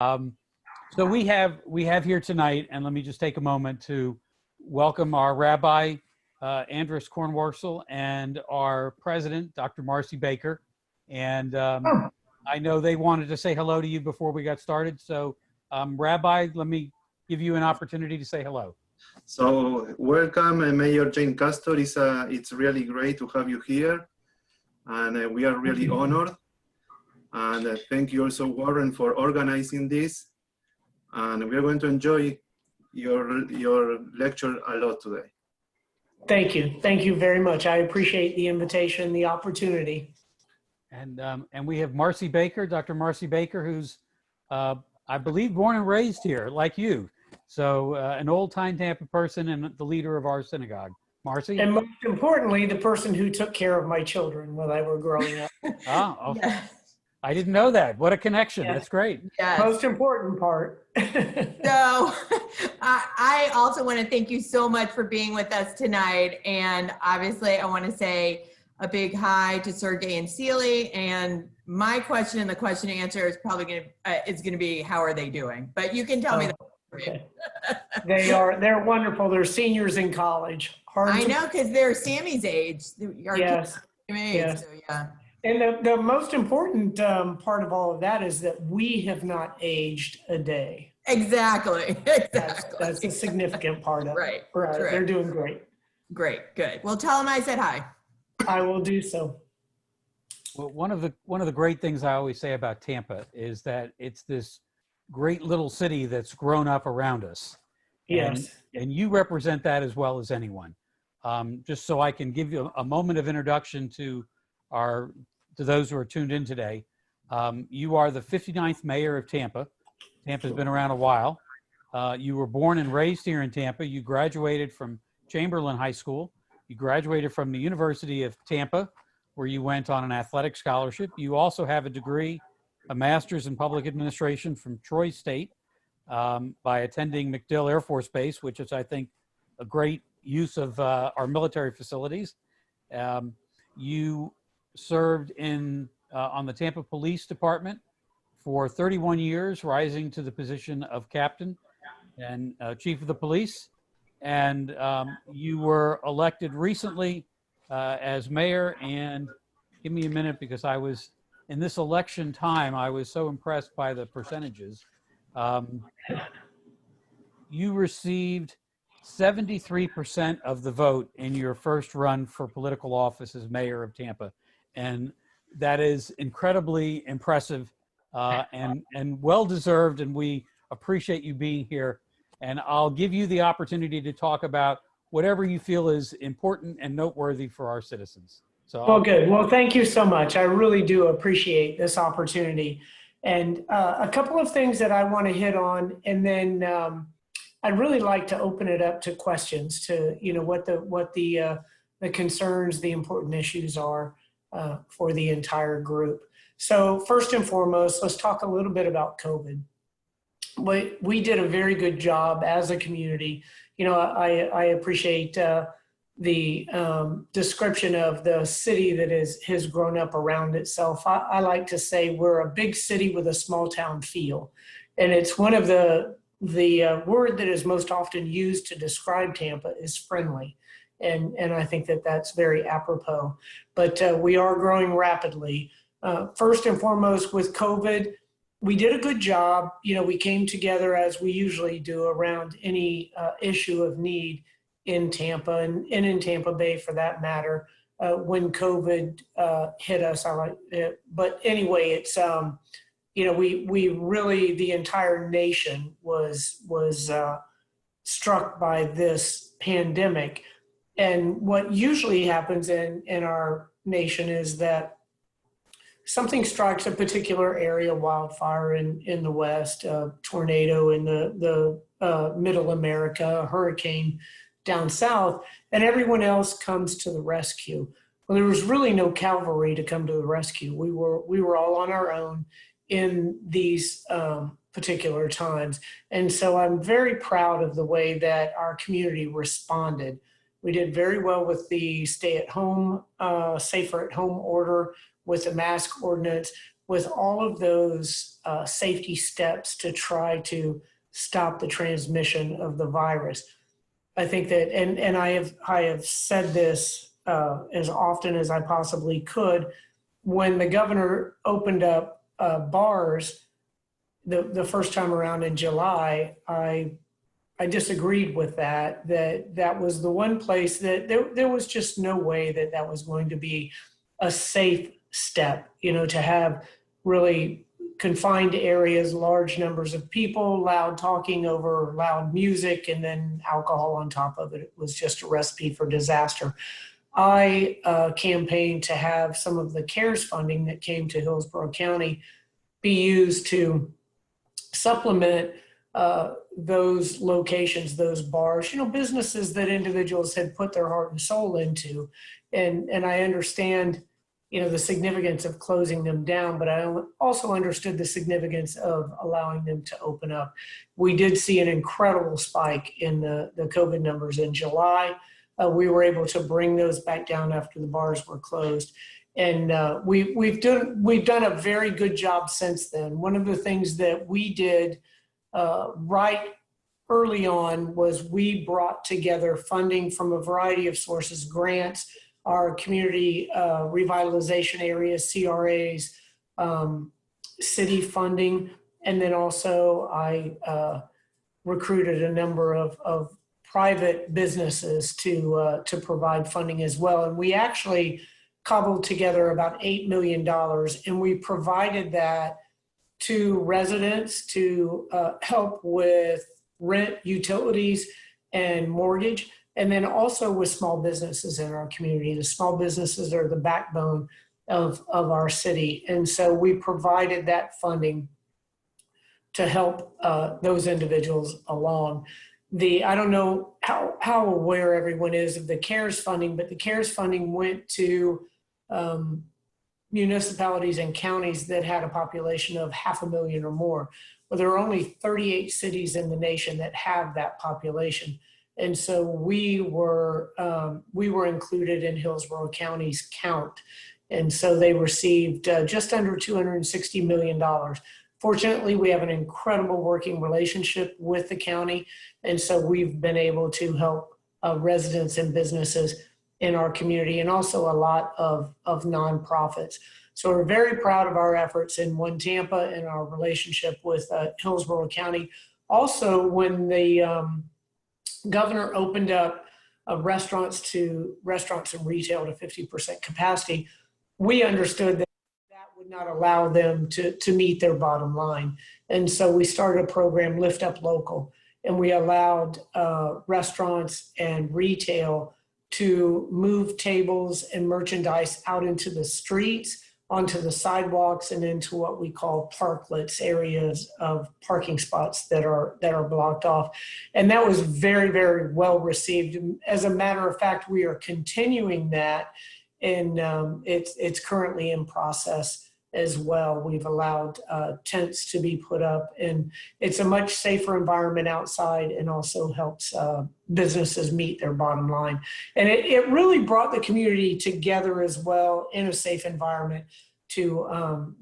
Um, so we have here tonight, and let me just take a moment to welcome our Rabbi Andrus Kornwurzel and our President, Dr. Marcy Baker. And I know they wanted to say hello to you before we got started. So Rabbi, let me give you an opportunity to say hello. So welcome, Mayor Jane Castor. It's really great to have you here, and we are really honored. And thank you also, Warren, for organizing this. And we are going to enjoy your lecture a lot today. Thank you. Thank you very much. I appreciate the invitation, the opportunity. And we have Marcy Baker, Dr. Marcy Baker, who's, I believe, born and raised here, like you. So an old-time Tampa person and the leader of our synagogue. Marcy? And most importantly, the person who took care of my children when they were growing up. Oh, okay. Yes. I didn't know that. What a connection. Yeah. That's great. Yes. Most important part. So I also want to thank you so much for being with us tonight. And obviously I want to say a big hi to Sergey and Seely. And my question and the question to answer is probably going to be, how are they doing? But you can tell me that. Okay. They're wonderful. They're seniors in college. I know, because they're Sammy's age. Yes. Yes. So, yeah. And the most important part of all of that is that we have not aged a day. Exactly. Exactly. That's a significant part of Right. it. Right. Correct. They're doing great. Great. Good. Well, tell them I said hi. I will do so. Well, one of the great things I always say about Tampa is that it's this great little city that's grown up around us. Yes. And you represent that as well as anyone. Just so I can give you a moment of introduction to those who are tuned in today. You are the 59th mayor of Tampa. Tampa's been around a while. You were born and raised here in Tampa. You graduated from Chamberlain High School. You graduated from the University of Tampa, where you went on an athletic scholarship. You also have a degree, a master's in public administration from Troy State, by attending MacDill Air Force Base, which is, I think, a great use of our military facilities. You served on the Tampa Police Department for 31 years, rising to the position of captain and chief of the police. And you were elected recently as mayor. And give me a minute, because I was, in this election time, I was so impressed by the percentages. You received 73% of the vote in your first run for political office as mayor of Tampa. And that is incredibly impressive and well-deserved, and we appreciate you being here. And I'll give you the opportunity to talk about whatever you feel is important and noteworthy for our citizens. So, well, good. Well, thank you so much. I really do appreciate this opportunity. And a couple of things that I want to hit on, and then I'd really like to open it up to questions, to what the concerns, the important issues are for the entire group. So first and foremost, let's talk a little bit about COVID. We did a very good job as a community. I appreciate the description of the city that has grown up around itself. I like to say we're a big city with a small town feel. And it's one of the word that is most often used to describe Tampa is friendly. And I think that that's very apropos. But we are growing rapidly. First and foremost, with COVID, we did a good job. We came together as we usually do around any issue of need in Tampa and in Tampa Bay for that matter, when COVID hit us. But anyway, it's, we really, the entire nation was struck by this pandemic. And what usually happens in our nation is that something strikes a particular area, wildfire in the West, tornado in the middle America, a hurricane down south, and everyone else comes to the rescue. Well, there was really no cavalry to come to the rescue. We were all on our own in these particular times. And so I'm very proud of the way that our community responded. We did very well with the stay at home, safer at home order, with the mask ordinance. with all of those safety steps to try to stop the transmission of the virus. I think that, and I have said this as often as I possibly could, when the governor opened up bars the first time around in July, I disagreed with that. That was the one place that there was just no way that was going to be a safe step, to have really confined areas, large numbers of people, loud talking over loud music, and then alcohol on top of it. It was just a recipe for disaster. I campaigned to have some of the CARES funding that came to Hillsborough County be used to supplement those locations, those bars, businesses that individuals had put their heart and soul into. And I understand, the significance of closing them down, but I also understood the significance of allowing them to open up. We did see an incredible spike in the COVID numbers in July. We were able to bring those back down after the bars were closed. And we've done a very good job since then. One of the things that we did right early on was we brought together funding from a variety of sources, grants, our community revitalization areas, CRAs, city funding, and then also I recruited a number of private businesses to provide funding as well. And we actually cobbled together about $8 million, and we provided that to residents to help with rent, utilities, and mortgage, and then also with small businesses in our community. The small businesses are the backbone of our city, and so we provided that funding to help those individuals along. I don't know how aware everyone is of the CARES funding, but the CARES funding went to municipalities and counties that had a population of 500,000 or more. Well, there are only 38 cities in the nation that have that population. And so we were included in Hillsborough County's count. And so they received just under $260 million. Fortunately, we have an incredible working relationship with the county. And so we've been able to help residents and businesses in our community, and also a lot of nonprofits. So we're very proud of our efforts in One Tampa and our relationship with Hillsborough County. Also, when the governor opened up restaurants and retail to 50% capacity, we understood that would not allow them to meet their bottom line. And so we started a program, Lift Up Local, and we allowed restaurants and retail to move tables and merchandise out into the streets, onto the sidewalks, and into what we call parklets, areas of parking spots that are blocked off. And that was very, very well received. As a matter of fact, we are continuing that, and it's currently in process as well. We've allowed tents to be put up, and it's a much safer environment outside, and also helps businesses meet their bottom line. And it really brought the community together as well in a safe environment to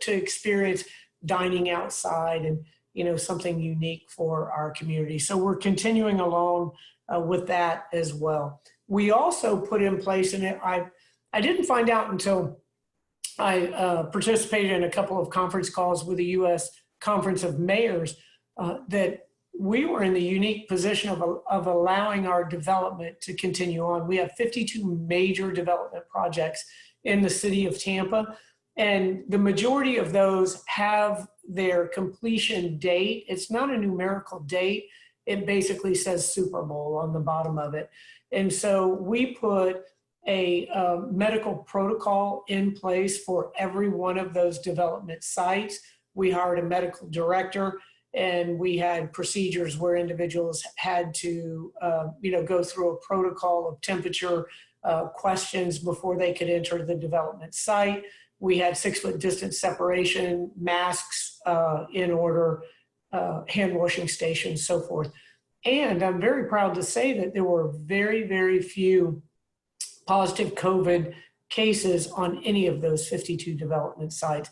experience dining outside, and something unique for our community. So we're continuing along with that as well. We also put in place, and I didn't find out until I participated in a couple of conference calls with the U.S. Conference of Mayors, that we were in the unique position of allowing our development to continue on. We have 52 major development projects in the city of Tampa, and the majority of those have their completion date. It's not a numerical date. It basically says Super Bowl on the bottom of it. And so we put a medical protocol in place for every one of those development sites. We hired a medical director, and we had procedures where individuals had to go through a protocol of temperature questions before they could enter the development site. We had 6-foot distance separation, masks in order, hand washing stations, so forth. And I'm very proud to say that there were very, very few positive COVID cases on any of those 52 development sites.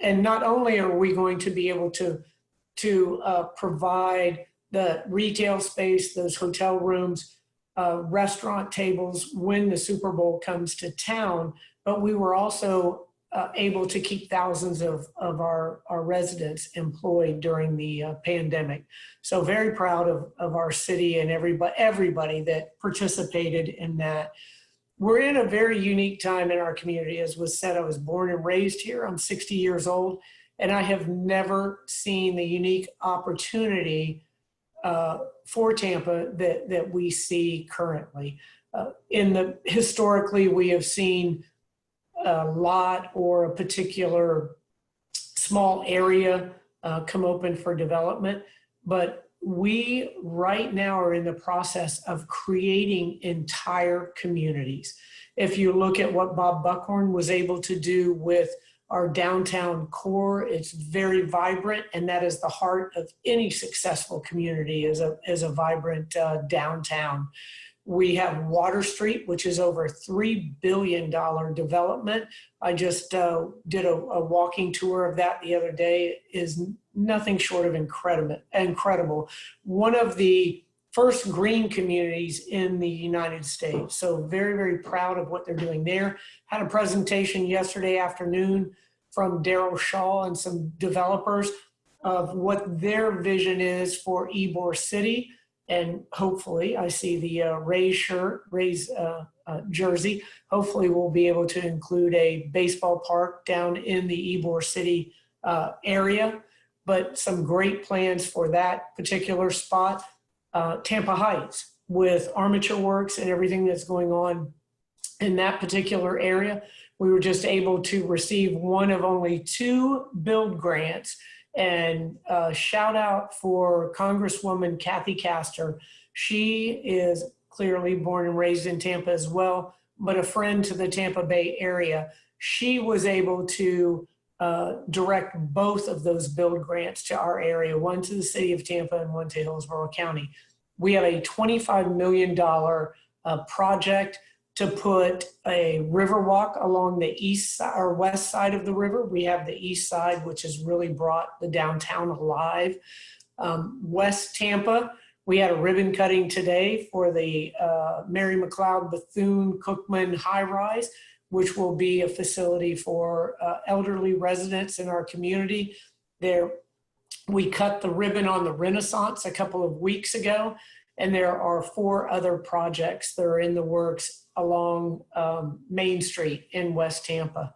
and not only are we going to be able to provide the retail space, those hotel rooms, restaurant tables when the Super Bowl comes to town, but we were also able to keep thousands of our residents employed during the pandemic. So very proud of our city and everybody that participated in that. We're in a very unique time in our community. As was said, I was born and raised here. I'm 60 years old, and I have never seen the unique opportunity for Tampa that we see currently. Historically, we have seen a lot or a particular small area come open for development, but we right now are in the process of creating entire communities. If you look at what Bob Buckhorn was able to do with our downtown core, it's very vibrant, and that is the heart of any successful community, is a vibrant downtown. We have Water Street, which is over $3 billion development. I just did a walking tour of that the other day. It is nothing short of incredible. One of the first green communities in the United States. So very, very proud of what they're doing there. Had a presentation yesterday afternoon from Daryl Shaw and some developers of what their vision is for Ybor City. And hopefully, I see the Rays jersey. Hopefully, we'll be able to include a baseball park down in the Ybor City area. But some great plans for that particular spot. Tampa Heights, with Armature Works and everything that's going on in that particular area. We were just able to receive one of only 2 build grants. And shout out for Congresswoman Kathy Castor. She is clearly born and raised in Tampa as well, but a friend to the Tampa Bay area. She was able to direct both of those build grants to our area, one to the city of Tampa and one to Hillsborough County. We have a $25 million project to put a river walk along the east side or west side of the river. We have the east side, which has really brought the downtown alive. West Tampa, we had a ribbon cutting today for the Mary McLeod Bethune-Cookman high-rise, which will be a facility for elderly residents in our community. We cut the ribbon on the Renaissance a couple of weeks ago, and there are 4 other projects that are in the works along Main Street in West Tampa.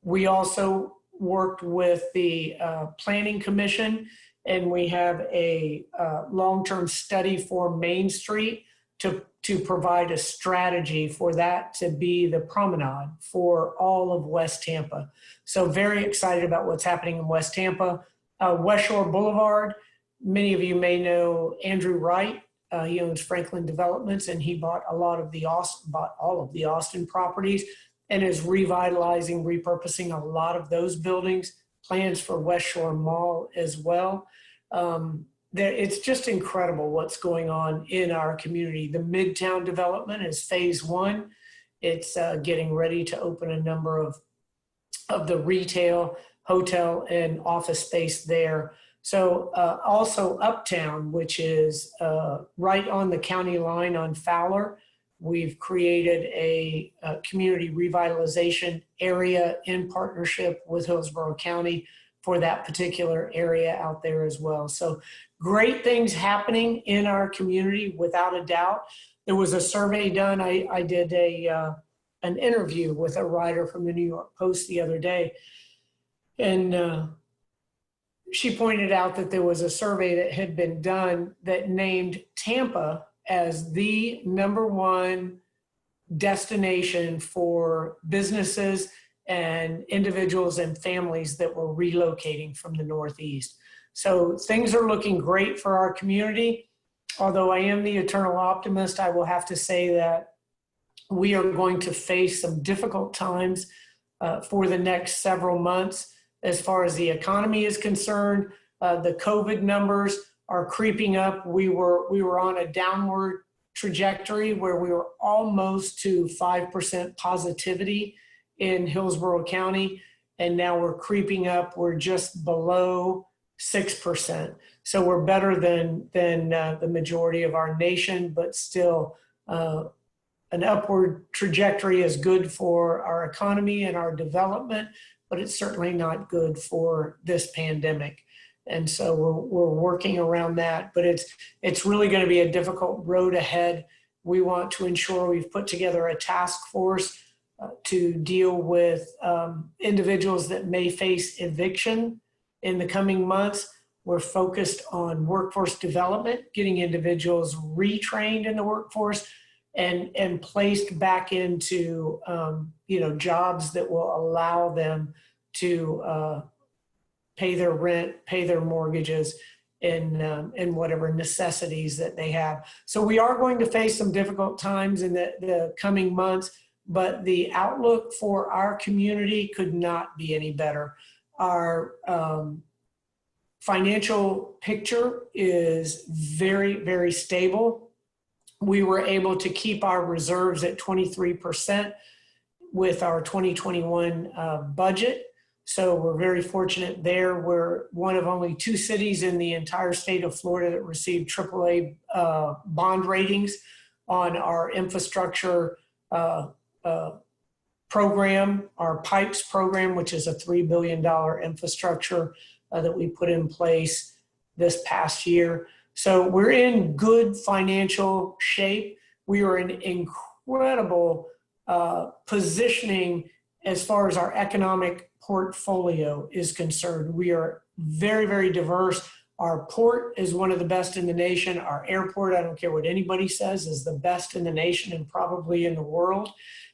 We also worked with the Planning Commission, and we have a long-term study for Main Street to provide a strategy for that to be the promenade for all of West Tampa. So very excited about what's happening in West Tampa. West Shore Boulevard, many of you may know Andrew Wright. He owns Franklin Developments, and he bought all of the Austin properties and is revitalizing, repurposing a lot of those buildings. Plans for West Shore Mall as well. It's just incredible what's going on in our community. The Midtown development is phase 1. It's getting ready to open a number of the retail, hotel, and office space there. So also Uptown, which is right on the county line on Fowler. We've created a community revitalization area in partnership with Hillsborough County for that particular area out there as well. So great things happening in our community, without a doubt. There was a survey done. I did an interview with a writer from the New York Post the other day, and she pointed out that there was a survey that had been done that named Tampa as the #1 destination for businesses and individuals and families that were relocating from the Northeast. So things are looking great for our community. Although I am the eternal optimist, I will have to say that we are going to face some difficult times for the next several months. As far as the economy is concerned, the COVID numbers are creeping up. We were on a downward trajectory where we were almost to 5% positivity in Hillsborough County. and now we're creeping up. We're just below 6%. So we're better than the majority of our nation, but still an upward trajectory is good for our economy and our development, but it's certainly not good for this pandemic. And so we're working around that, but it's really going to be a difficult road ahead. We want to ensure we've put together a task force to deal with individuals that may face eviction in the coming months. We're focused on workforce development, getting individuals retrained in the workforce and placed back into jobs that will allow them to pay their rent, pay their mortgages, and whatever necessities that they have. So we are going to face some difficult times in the coming months, but the outlook for our community could not be any better. Our financial picture is very, very stable. We were able to keep our reserves at 23% with our 2021 budget. So we're very fortunate there. We're one of only 2 cities in the entire state of Florida that received AAA bond ratings on our infrastructure program, our PIPES program, which is a $3 billion infrastructure that we put in place this past year. So we're in good financial shape. We are in incredible positioning as far as our economic portfolio is concerned. We are very, very diverse. Our port is one of the best in the nation. Our airport, I don't care what anybody says, is the best in the nation and probably in the world.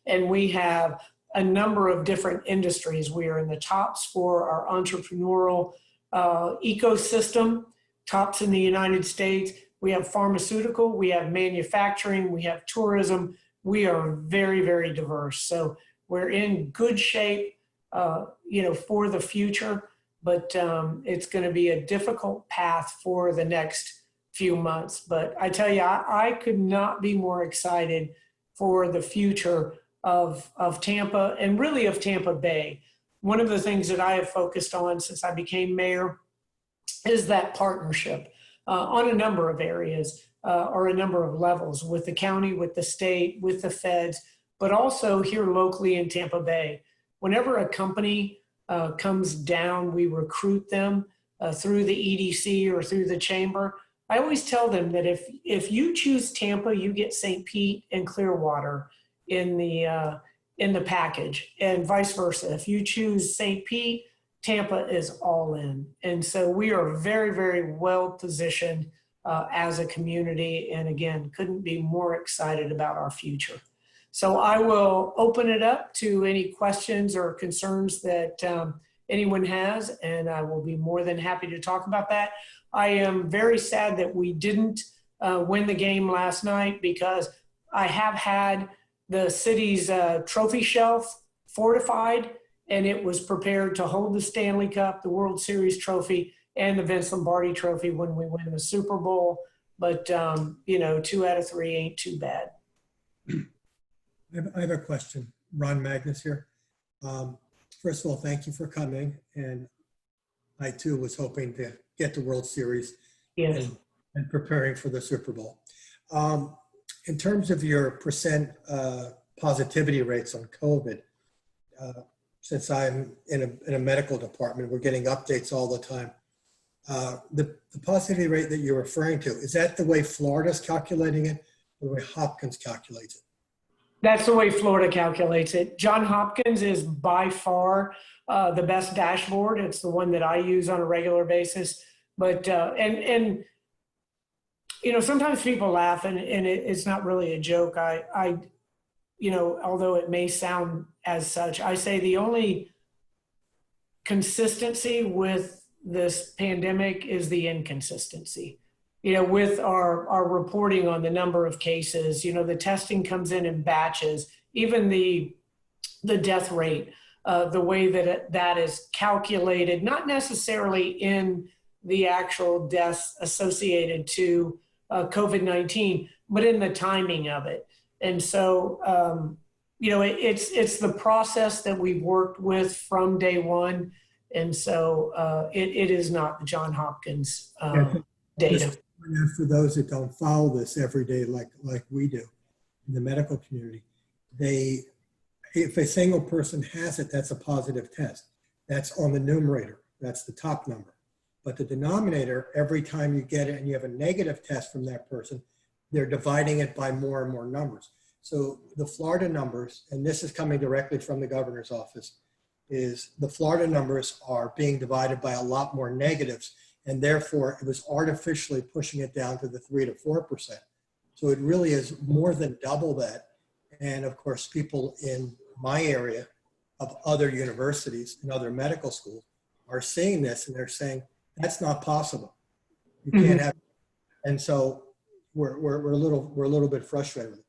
And we have a number of different industries. We are in the tops for our entrepreneurial ecosystem, tops in the United States. We have pharmaceutical, we have manufacturing, we have tourism. We are very, very diverse. So we're in good shape, for the future, but it's going to be a difficult path for the next few months. But I tell you, I could not be more excited for the future of Tampa and really of Tampa Bay. One of the things that I have focused on since I became mayor is that partnership on a number of areas or a number of levels with the county, with the state, with the feds, but also here locally in Tampa Bay. Whenever a company comes down, we recruit them through the EDC or through the chamber. I always tell them that if you choose Tampa, you get St. Pete and Clearwater in the package, and vice versa. If you choose St. Pete, Tampa is all in. And so we are very, very well positioned as a community. And again, couldn't be more excited about our future. So I will open it up to any questions or concerns that anyone has, and I will be more than happy to talk about that. I am very sad that we didn't win the game last night because I have had the city's trophy shelf fortified, and it was prepared to hold the Stanley Cup, the World Series trophy, and the Vince Lombardi trophy when we win the Super Bowl. But, 2 out of 3 ain't too bad. I have a question. Ron Magnus here. First of all, thank you for coming. And I too was hoping to get the World Series and preparing for the Super Bowl. In terms of your percent positivity rates on COVID, since I'm in a medical department, we're getting updates all the time. The positivity rate that you're referring to, is that the way Florida's calculating it or the way Hopkins calculates it? That's the way Florida calculates it. Johns Hopkins is by far the best dashboard. It's the one that I use on a regular basis. But, sometimes people laugh and it's not really a joke. Although it may sound as such, I say the only consistency with this pandemic is the inconsistency. With our reporting on the number of cases, the testing comes in batches, even the death rate, the way that is calculated, not necessarily in the actual deaths associated to COVID-19, but in the timing of it. And so it's the process that we've worked with from day one. And so it is not the John Hopkins data. Just for those that don't follow this every day like we do in the medical community, if a single person has it, that's a positive test. That's on the numerator. That's the top number. But the denominator, every time you get it and you have a negative test from that person, they're dividing it by more and more numbers. So the Florida numbers, and this is coming directly from the governor's office, is the Florida numbers are being divided by a lot more negatives, and therefore it was artificially pushing it down to the 3 to 4%. So it really is more than double that. And of course, people in my area of other universities and other medical schools are seeing this, and they're saying, that's not possible. You can't have, and so we're a little bit frustrated with it.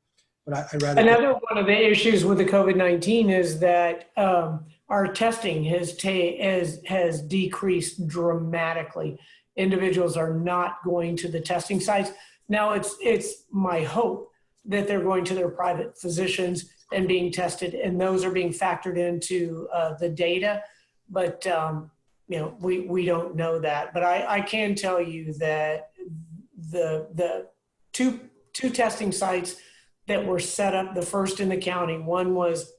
But I'd rather. Another one of the issues with the COVID-19 is that our testing has decreased dramatically. Individuals are not going to the testing sites. Now it's my hope that they're going to their private physicians and being tested, and those are being factored into the data. But we don't know that. But I can tell you that the two testing sites that were set up, the first in the county, one was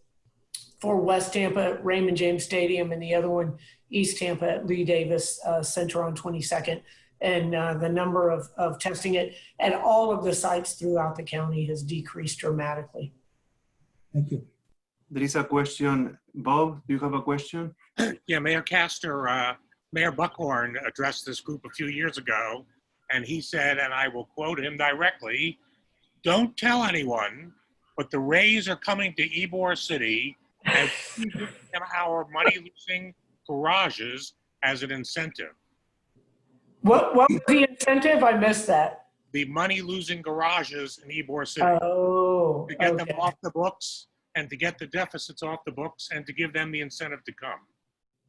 for West Tampa at Raymond James Stadium, and the other one East Tampa at Lee Davis Center on 22nd. And the number of testing it at all of the sites throughout the county has decreased dramatically. Thank you. There is a question. Bob, do you have a question? Yeah, Mayor Castor, Mayor Buckhorn addressed this group a few years ago, and he said, and I will quote him directly, "Don't tell anyone, but the Rays are coming to Ybor City and using our money-losing garages as an incentive." What was the incentive? I missed that. The money-losing garages in Ybor City. Oh, To get okay. them off the books and to get the deficits off the books and to give them the incentive to come.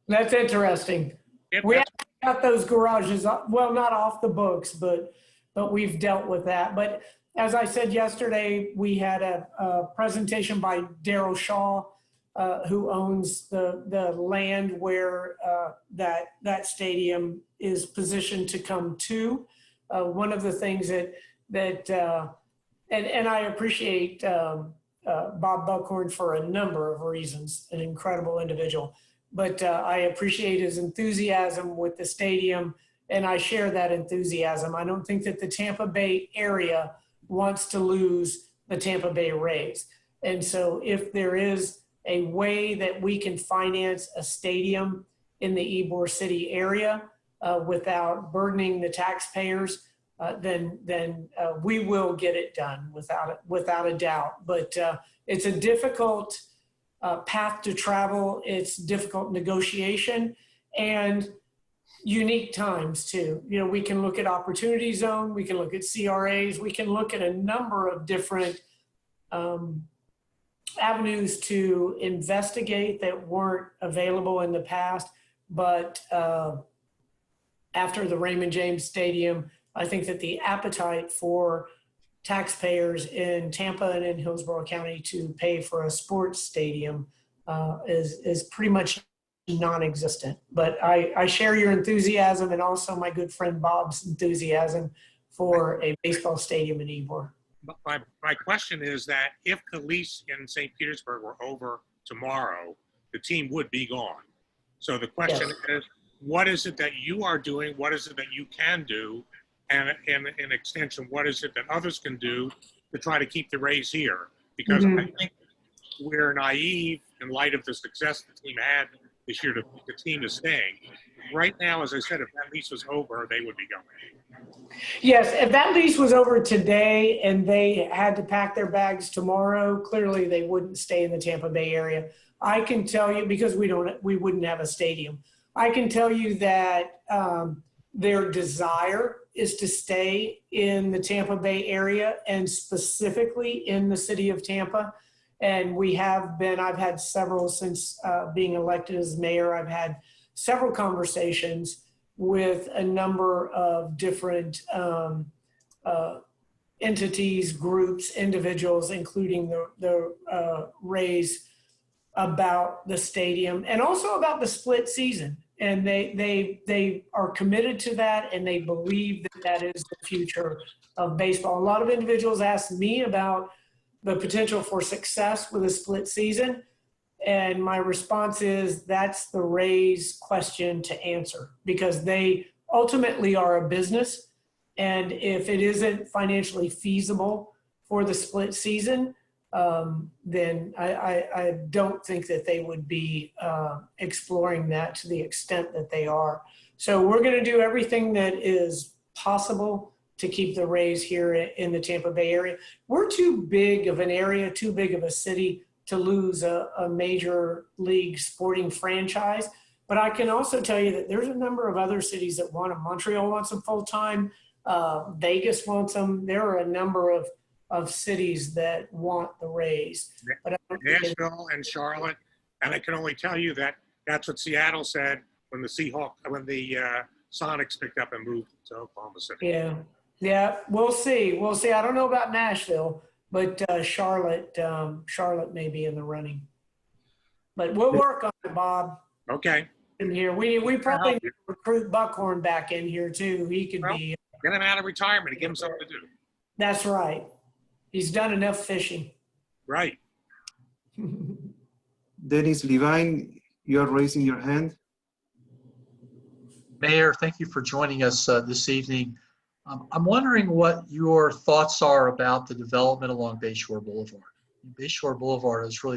That's interesting. We haven't got those garages, well, not off the books, but we've dealt with that. But as I said yesterday, we had a presentation by Daryl Shaw, who owns the land where that stadium is positioned to come to. One of the things that I appreciate Bob Buckhorn for a number of reasons, an incredible individual. But I appreciate his enthusiasm with the stadium, and I share that enthusiasm. I don't think that the Tampa Bay area wants to lose the Tampa Bay Rays. And so if there is a way that we can finance a stadium in the Ybor City area without burdening the taxpayers, then we will get it done without a doubt. But it's a difficult path to travel. It's difficult negotiation and unique times too. We can look at Opportunity Zone, we can look at CRAs, we can look at a number of different avenues to investigate that weren't available in the past. But after the Raymond James Stadium, I think that the appetite for taxpayers in Tampa and in Hillsborough County to pay for a sports stadium is pretty much non-existent. But I share your enthusiasm and also my good friend Bob's enthusiasm for a baseball stadium in Ybor. My question is that if the lease in St. Petersburg were over tomorrow, the team would be gone. So the question is, what is it that you are doing? What is it that you can do? And in extension, what is it that others can do to try to keep the Rays here? Because I think we're naive in light of the success the team had this year. The team is staying. Right now, as I said, if that lease was over, they would be going. Yes, if that lease was over today and they had to pack their bags tomorrow, clearly they wouldn't stay in the Tampa Bay area. I can tell you, because we wouldn't have a stadium. I can tell you that their desire is to stay in the Tampa Bay area and specifically in the city of Tampa. And I've had several since being elected as mayor. I've had several conversations with a number of different entities, groups, individuals, including the Rays, about the stadium and also about the split season. And they are committed to that, and they believe that that is the future of baseball. A lot of individuals ask me about the potential for success with a split season. And my response is that's the Rays' question to answer, because they ultimately are a business. And if it isn't financially feasible for the split season, then I don't think that they would be exploring that to the extent that they are. So we're going to do everything that is possible to keep the Rays here in the Tampa Bay area. We're too big of an area, too big of a city to lose a major league sporting franchise. But I can also tell you that there's a number of other cities that want them. Montreal wants them full-time. Vegas wants them. There are a number of cities that want the Rays. But Nashville and Charlotte. And I can only tell you that that's what Seattle said when the Sonics picked up and moved to Oklahoma City. Yeah, we'll see. I don't know about Nashville, but Charlotte may be in the running. But we'll work on it, Bob. Okay. In here, we probably need to recruit Buckhorn back in here too. He could be. Get him out of retirement and give him something to do. That's right. He's done enough fishing. Right. Dennis Levine, you are raising your hand. Mayor, thank you for joining us this evening. I'm wondering what your thoughts are about the development along Bayshore Boulevard. Bayshore Boulevard is really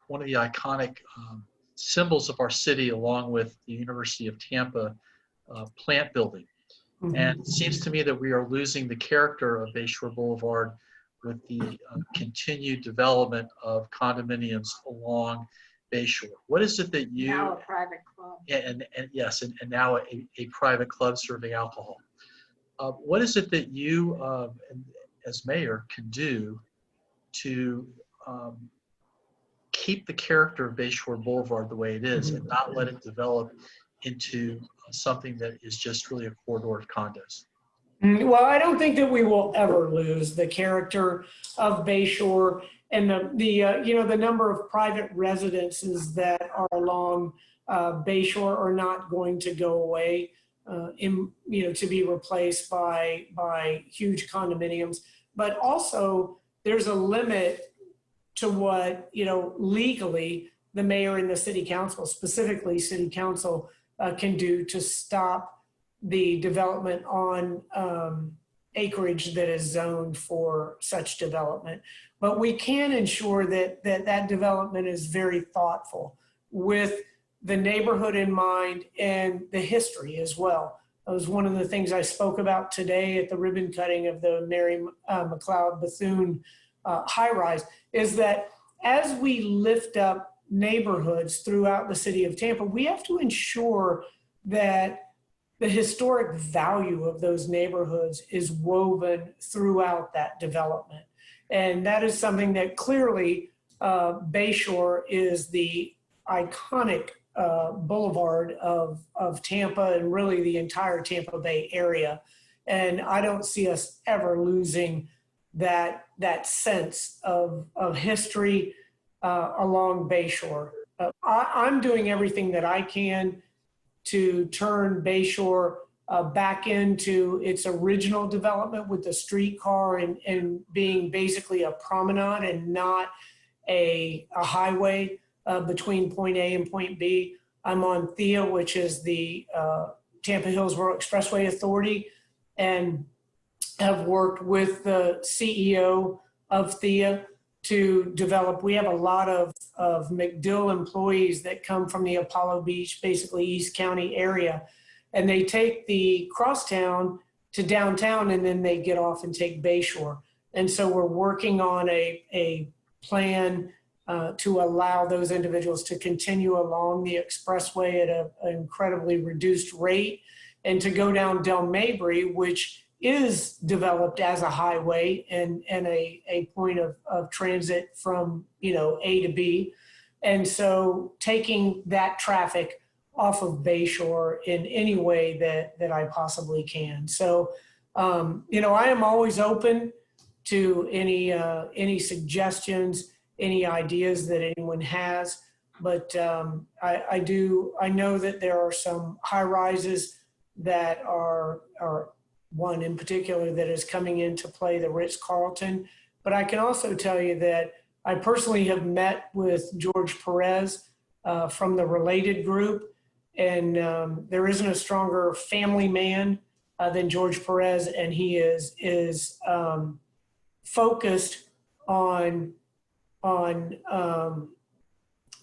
one of the iconic symbols of our city, along with the University of Tampa plant building. And it seems to me that we are losing the character of Bayshore Boulevard with the continued development of condominiums along Bayshore. What is it that you— Now a private club. And yes, and now a private club serving alcohol. What is it that you, as mayor, can do to keep the character of Bayshore Boulevard the way it is and not let it develop into something that is just really a corridor of condos? Well, I don't think that we will ever lose the character of Bayshore, and the number of private residences that are along Bayshore are not going to go away, to be replaced by huge condominiums. But also, there's a limit to what legally the mayor and the city council, specifically city council, can do to stop the development on acreage that is zoned for such development. But we can ensure that development is very thoughtful with the neighborhood in mind and the history as well. That was one of the things I spoke about today at the ribbon cutting of the Mary McLeod Bethune high-rise, is that as we lift up neighborhoods throughout the city of Tampa, we have to ensure that the historic value of those neighborhoods is woven throughout that development. And that is something that clearly Bayshore is the iconic boulevard of Tampa and really the entire Tampa Bay area. And I don't see us ever losing that sense of history along Bayshore. I'm doing everything that I can to turn Bayshore back into its original development with the streetcar and being basically a promenade and not a highway between point A and point B. I'm on THEA, which is the Tampa Hillsborough Expressway Authority, and have worked with the CEO of THEA to develop. We have a lot of McDill employees that come from the Apollo Beach, basically East County area, and they take the crosstown to downtown and then they get off and take Bayshore. And so we're working on a plan to allow those individuals to continue along the expressway at an incredibly reduced rate and to go down Del Mabry, which is developed as a highway and a point of transit from A to B. And so taking that traffic off of Bayshore in any way that I possibly can. So You know, I am always open to any suggestions, any ideas that anyone has. But I know that there are some high rises that are one in particular that is coming into play, the Ritz-Carlton. But I can also tell you that I personally have met with George Perez from the Related Group, and there isn't a stronger family man than George Perez, and he is focused on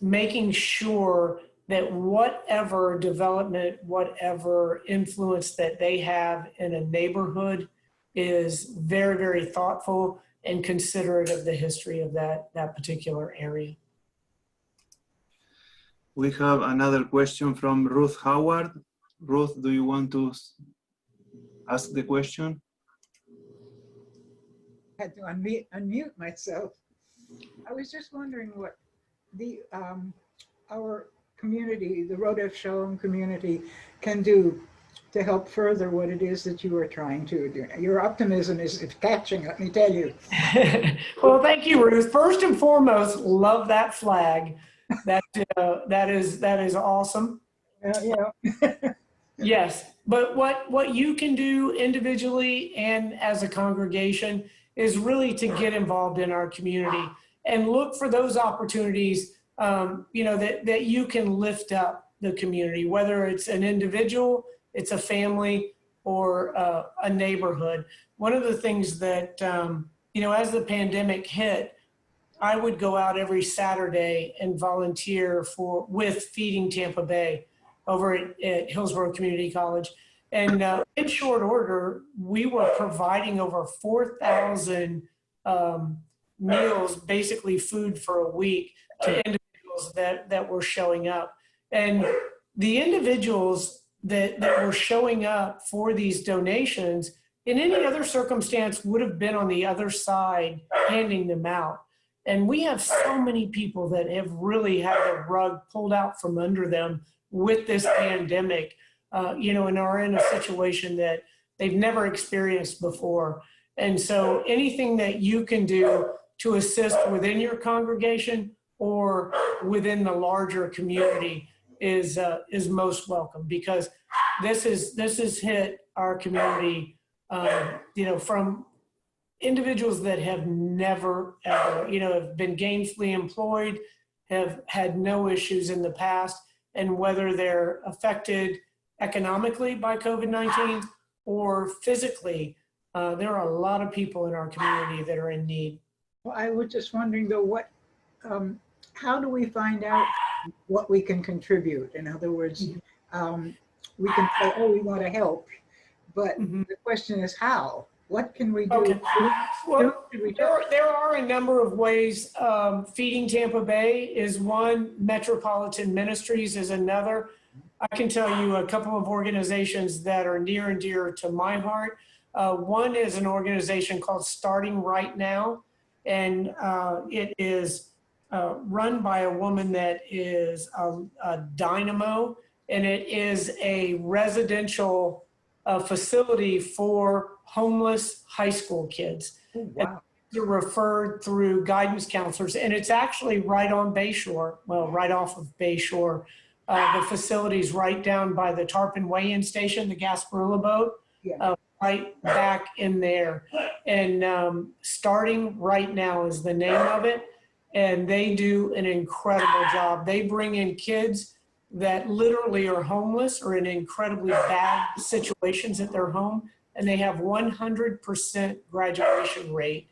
making sure that whatever development, whatever influence that they have in a neighborhood is very, very thoughtful and considerate of the history of that particular area. We have another question from Ruth Howard. Ruth, do you want to ask the question? I had to unmute myself. I was just wondering what the our community, the Rodef Shalom community, can do to help further what it is that you are trying to do. Your optimism is catching, let me tell you. Well, thank you, Ruth. First and foremost, love that flag. That is awesome. Yeah. Yes, but what you can do individually and as a congregation is really to get involved in our community and look for those opportunities, you know, that you can lift up the community, whether it's an individual, it's a family, or a neighborhood. One of the things that, you know, as the pandemic hit, I would go out every Saturday and volunteer with Feeding Tampa Bay over at Hillsborough Community College. And in short order, we were providing over 4,000 meals, basically food for a week, to individuals that were showing up. And the individuals that were showing up for these donations, in any other circumstance, would have been on the other side handing them out. And we have so many people that have really had the rug pulled out from under them with this pandemic, you know, and are in a situation that they've never experienced before. And so anything that you can do to assist within your congregation or within the larger community is most welcome, because this has hit our community, you know, from individuals that have never ever, you know, have been gainfully employed, have had no issues in the past, and whether they're affected economically by COVID-19 or physically, there are a lot of people in our community that are in need. Well, I was just wondering though, what, how do we find out what we can contribute? In other words, we can say, oh, we want to help, but the question is how? What can we do? Okay. Well, there are a number of ways. Feeding Tampa Bay is one. Metropolitan Ministries is another. I can tell you a couple of organizations that are near and dear to my heart. One is an organization called Starting Right Now, and it is run by a woman that is a dynamo, and it is a residential facility for homeless high school kids. Oh, wow. They're referred through guidance counselors, and it's actually right on Bayshore, well, right off of Bayshore. The facility's right down by the Tarpon Weigh-In Station, the Gasparilla boat, right back in there. And Starting Right Now is the name of it, and they do an incredible job. They bring in kids that literally are homeless or in incredibly bad situations at their home, and they have 100% graduation rate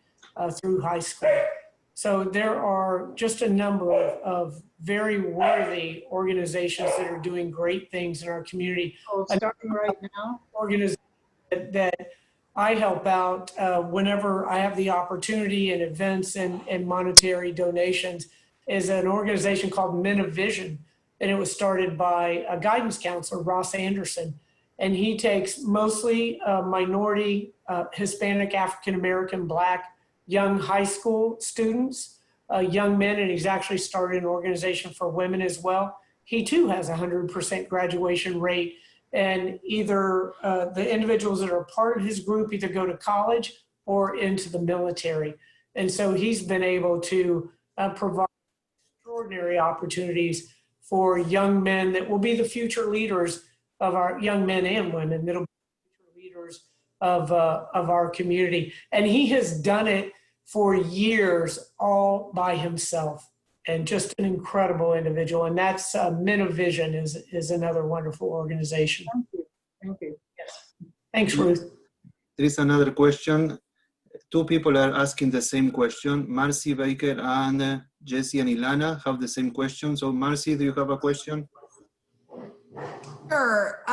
through high school. So there are just a number of very worthy organizations that are doing great things in our community. Oh, Starting Right Now? Organization that I help out whenever I have the opportunity in events and monetary donations is an organization called Men of Vision. And it was started by a guidance counselor, Ross Anderson. And he takes mostly minority, Hispanic, African-American, Black, young high school students, young men, and he's actually started an organization for women as well. He too has 100% graduation rate. And either the individuals that are part of his group either go to college or into the military. And so he's been able to provide extraordinary opportunities for young men that will be the future leaders of our young men and women that'll be future leaders of our community. And he has done it for years all by himself, and just an incredible individual. And that's Men of Vision is another wonderful organization. Thank you. Thank you. Yes. Thanks, Ruth. There is another question. Two people are asking the same question. Marcy Baker and Jesse and Ilana have the same question. So Marcy, do you have a question? Sure,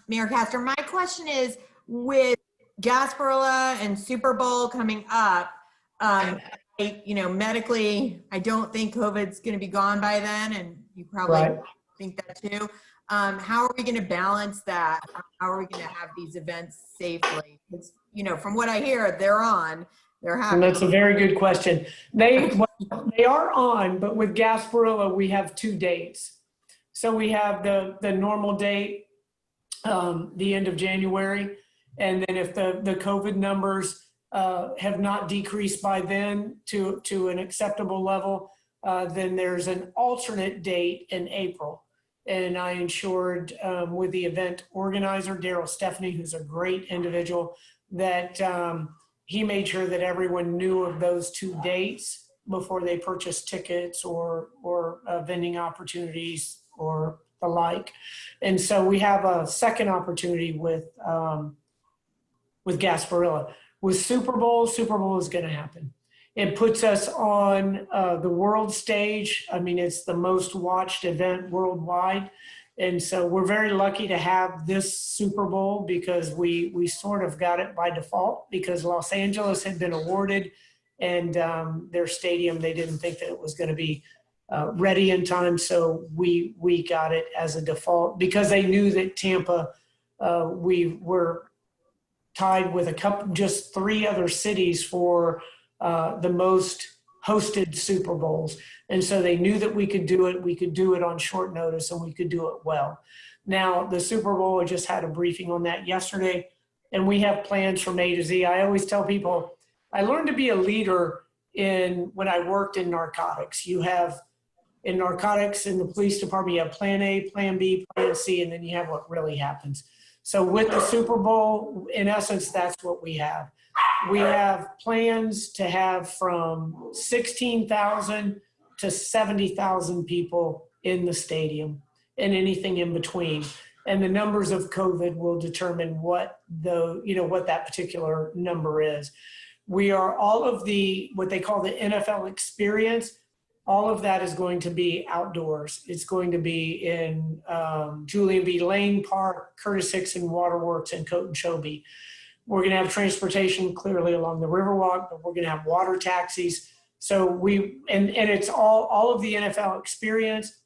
Mayor Castor, my question is, with Gasparilla and Super Bowl coming up, medically, I don't think COVID's going to be gone by then, and you probably think that too. How are we going to balance that? How are we going to have these events safely? It's, from what I hear, they're happening. That's a very good question. They are on, but with Gasparilla, we have 2 dates. So we have the normal date, the end of January, and then if the COVID numbers have not decreased by then to an acceptable level, then there's an alternate date in April. And I ensured with the event organizer, Daryl Stephanie, who's a great individual, that he made sure that everyone knew of those 2 dates before they purchased tickets or vending opportunities or the like. And so we have a second opportunity with Gasparilla. With Super Bowl is going to happen. It puts us on the world stage. I mean, it's the most watched event worldwide. And so we're very lucky to have this Super Bowl because we sort of got it by default because Los Angeles had been awarded, and their stadium, they didn't think that it was going to be ready in time. So we got it as a default because they knew that Tampa, we were tied with just 3 other cities for the most hosted Super Bowls. And so they knew that we could do it. We could do it on short notice, and we could do it well. Now, the Super Bowl, I just had a briefing on that yesterday, and we have plans from A to Z. I always tell people, I learned to be a leader when I worked in narcotics. You have, in narcotics, in the police department, you have plan A, plan B, plan C, and then you have what really happens. So with the Super Bowl, in essence, that's what we have. We have plans to have from 16,000 to 70,000 people in the stadium and anything in between. And the numbers of COVID will determine what that particular number is. We are all of what they call the NFL experience. All of that is going to be outdoors. It's going to be in Julian B. Lane Park, Curtis Hickson Waterworks, and Coton-Chobee. We're going to have transportation clearly along the Riverwalk, but we're going to have water taxis. So and it's all of the NFL experience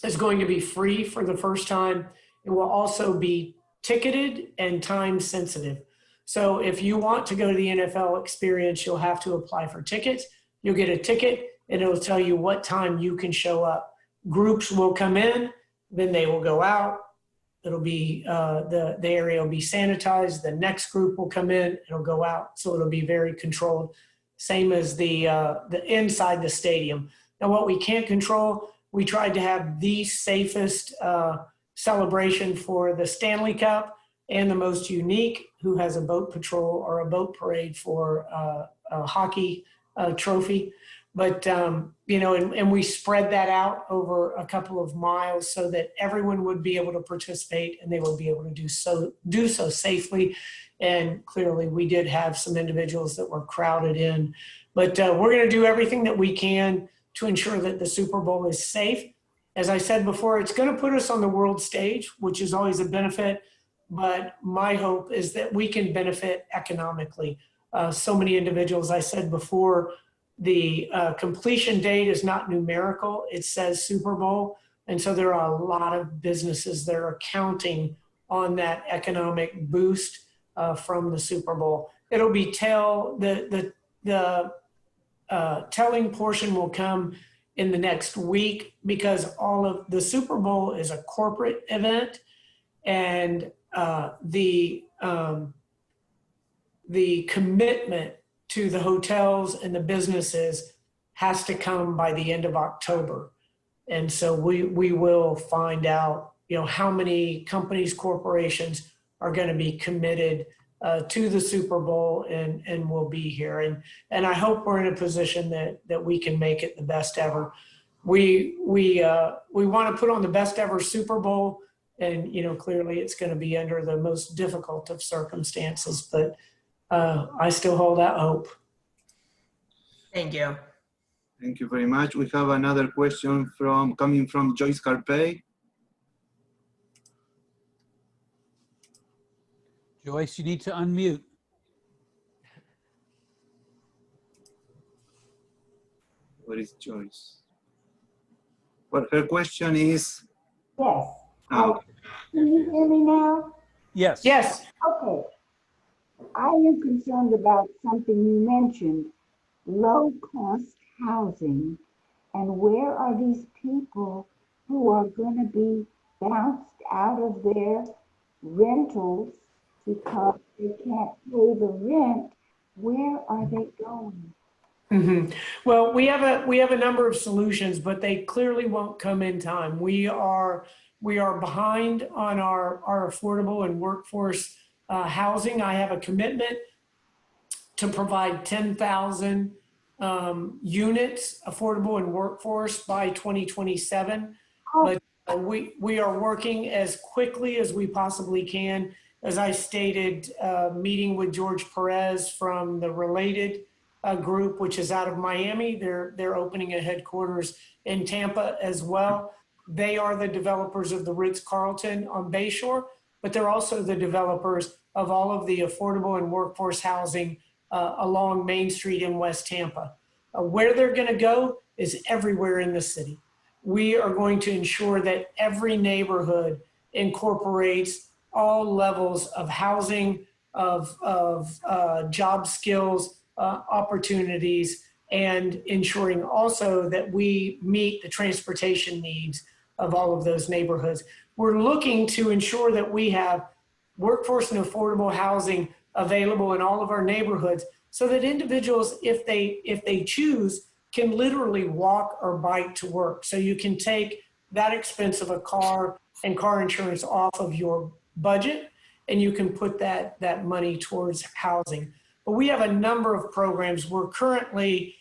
is going to be free for the first time. It will also be ticketed and time sensitive. So if you want to go to the NFL experience, you'll have to apply for tickets. You'll get a ticket, and it'll tell you what time you can show up. Groups will come in, then they will go out. It'll be, the area will be sanitized. The next group will come in, it'll go out. So it'll be very controlled. Same as the inside the stadium. Now what we can't control, we tried to have the safest celebration for the Stanley Cup and the most unique, who has a boat patrol or a boat parade for a hockey trophy. But, and we spread that out over a couple of miles so that everyone would be able to participate and they would be able to do so safely. And clearly we did have some individuals that were crowded in, but we're going to do everything that we can to ensure that the Super Bowl is safe. As I said before, it's going to put us on the world stage, which is always a benefit. But my hope is that we can benefit economically. So many individuals, I said before, the completion date is not numerical. It says Super Bowl. And so there are a lot of businesses that are counting on that economic boost from the Super Bowl. It'll be the telling portion will come in the next week because all of the Super Bowl is a corporate event. and the commitment to the hotels and the businesses has to come by the end of October. And so we will find out, how many companies, corporations are going to be committed to the Super Bowl and will be here. And I hope we're in a position that we can make it the best ever. We want to put on the best ever Super Bowl, and clearly it's going to be under the most difficult of circumstances, but I still hold out hope. Thank you. Thank you very much. We have another question coming from Joyce Carpey. Joyce, you need to unmute. Where is Joyce? Well, her question is. Yes. Oh. Can you hear me now? Yes. Yes. Okay. I am concerned about something you mentioned, low-cost housing, and where are these people who are going to be bounced out of their rentals because they can't pay the rent? Where are they going? Mm-hmm. Well, we have a number of solutions, but they clearly won't come in time. We are behind on our affordable and workforce housing. I have a commitment to provide 10,000 units, affordable and workforce, by 2027. But we are working as quickly as we possibly can. As I stated, meeting with George Perez from the Related group, which is out of Miami. They're opening a headquarters in Tampa as well. They are the developers of the Ritz-Carlton on Bayshore, but they're also the developers of all of the affordable and workforce housing along Main Street in West Tampa. Where they're going to go is everywhere in the city. We are going to ensure that every neighborhood incorporates all levels of housing, of job skills, opportunities, and ensuring also that we meet the transportation needs of all of those neighborhoods. We're looking to ensure that we have workforce and affordable housing available in all of our neighborhoods so that individuals, if they choose, can literally walk or bike to work. So you can take that expense of a car and car insurance off of your budget, and you can put that money towards housing. But we have a number of programs. We're currently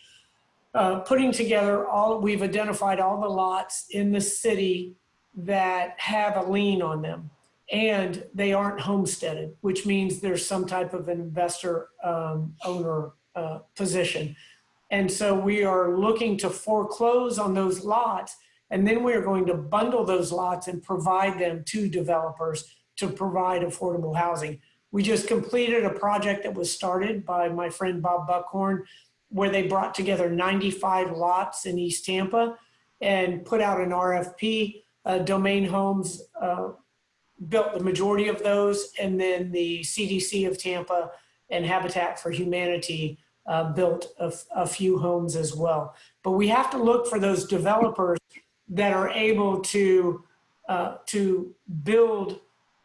putting together we've identified all the lots in the city that have a lien on them, and they aren't homesteaded, which means there's some type of investor owner position. And so we are looking to foreclose on those lots, and then we are going to bundle those lots and provide them to developers to provide affordable housing. We just completed a project that was started by my friend Bob Buckhorn, where they brought together 95 lots in East Tampa and put out an RFP. Domain Homes built the majority of those, and then the CDC of Tampa and Habitat for Humanity built a few homes as well. But we have to look for those developers that are able to build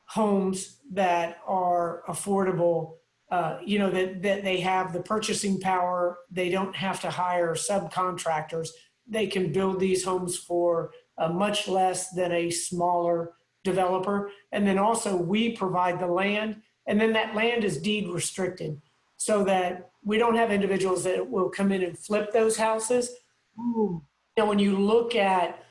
homes that are affordable, that they have the purchasing power. They don't have to hire subcontractors. They can build these homes for much less than a smaller developer. And then also we provide the land, and then that land is deed restricted so that we don't have individuals that will come in and flip those houses. Ooh. Now, when you look at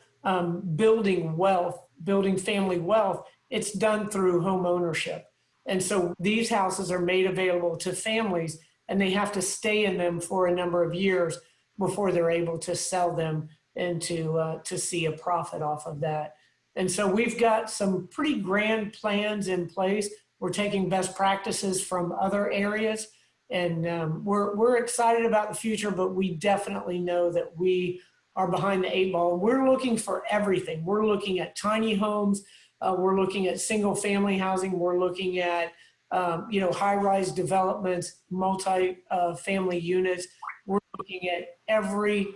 building wealth, building family wealth, it's done through home ownership. And so these houses are made available to families, and they have to stay in them for a number of years before they're able to sell them and to see a profit off of that. And so we've got some pretty grand plans in place. We're taking best practices from other areas, and we're excited about the future, but we definitely know that we are behind the 8 ball. We're looking for everything. We're looking at tiny homes. We're looking at single family housing. We're looking at, high-rise developments, multi-family units. We're looking at every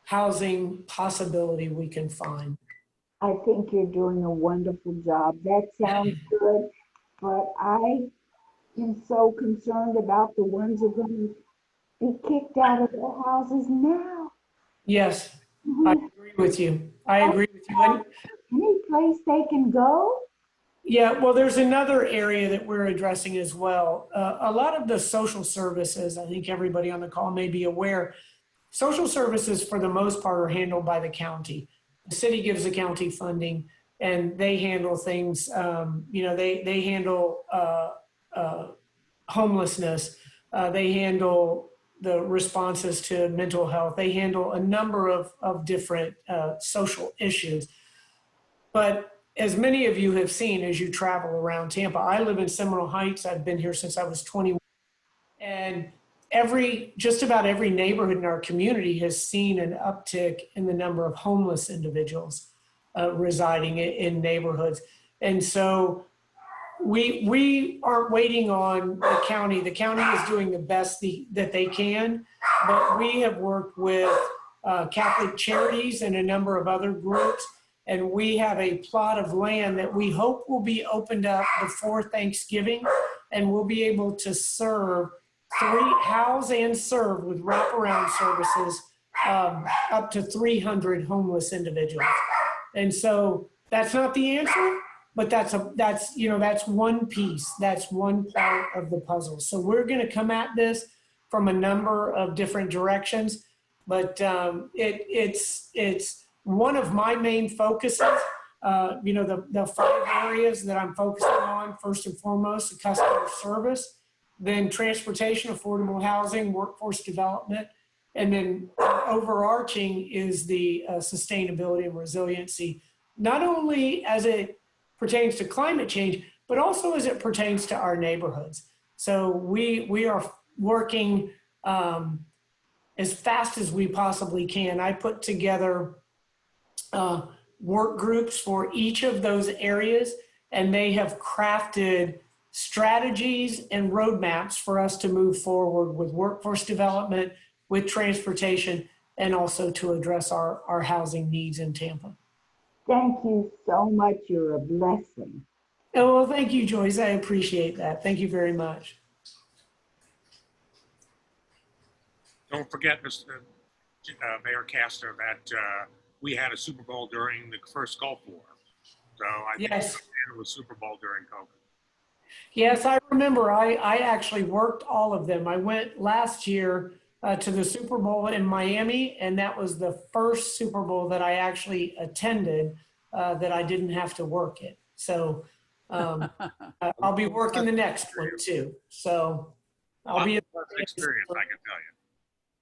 housing possibility we can find. I think you're doing a wonderful job. That sounds good, but I am so concerned about the ones who are going to be kicked out of their houses now. Yes, I We agree with you. I don't agree with you. have any place they can go. Yeah, well, there's another area that we're addressing as well. A lot of the social services, I think everybody on the call may be aware, social services for the most part are handled by the county. The city gives the county funding and they handle things, they handle homelessness, they handle the responses to mental health, they handle a number of different social issues. But as many of you have seen as you travel around Tampa, I live in Seminole Heights. I've been here since I was 21. And just about every neighborhood in our community has seen an uptick in the number of homeless individuals residing in neighborhoods. And so we aren't waiting on the county. The county is doing the best that they can, but we have worked with Catholic Charities and a number of other groups, and we have a plot of land that we hope will be opened up before Thanksgiving, and we'll be able to house and serve with wraparound services up to 300 homeless individuals. And so that's not the answer, but that's one piece, that's one part of the puzzle. So we're going to come at this from a number of different directions, but it's one of my main focuses. The 5 areas that I'm focusing on, first and foremost, the customer service, then transportation, affordable housing, workforce development, and then overarching is the sustainability and resiliency, not only as it pertains to climate change, but also as it pertains to our neighborhoods. So we are working as fast as we possibly can. I put together work groups for each of those areas, and they have crafted strategies and roadmaps for us to move forward with workforce development, with transportation, and also to address our housing needs in Tampa. Thank you so much. You're a blessing. Oh, well, thank you, Joyce. I appreciate that. Thank you very much. Don't forget, Mayor Castor, that we had a Super Bowl during the first Gulf War. So I think it was Super Bowl during COVID. Yes, I remember. I actually worked all of them. I went last year to the Super Bowl in Miami, and that was the first Super Bowl that I actually attended that I didn't have to work it. So I'll be working the next one too. So I'll be a pleasant experience, I can tell you.